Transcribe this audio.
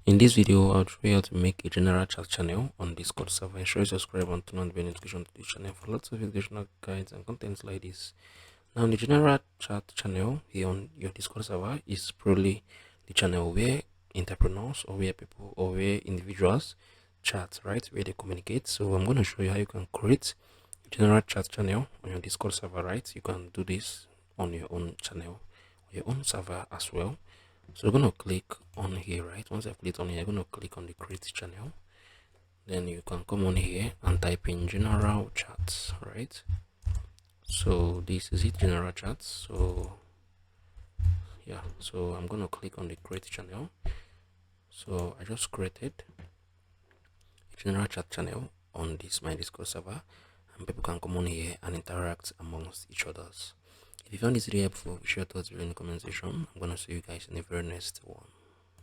In this video, I'll show you how to make a general chat channel on Discord server. Ensure you subscribe and turn on the bell notification to this channel for lots of educational guides and contents like this. Now, the general chat channel here on your Discord server is probably the channel where entrepreneurs or where people or where individuals chat, right? Where they communicate. So I'm going to show you how you can create a general chat channel on your Discord server, right? You can do this on your own channel, your own server as well. So we're going to click on here, right? Once I've clicked on here, I'm going to click on the create channel. Then you can come on here and type in general chats, right? So this is it, general chats. So yeah, so I'm going to click on the create channel. So I just created a general chat channel on this my Discord server, and people can come on here and interact amongst each others. If you found this video helpful, share your thoughts in the comment section. I'm going to see you guys in the very next one.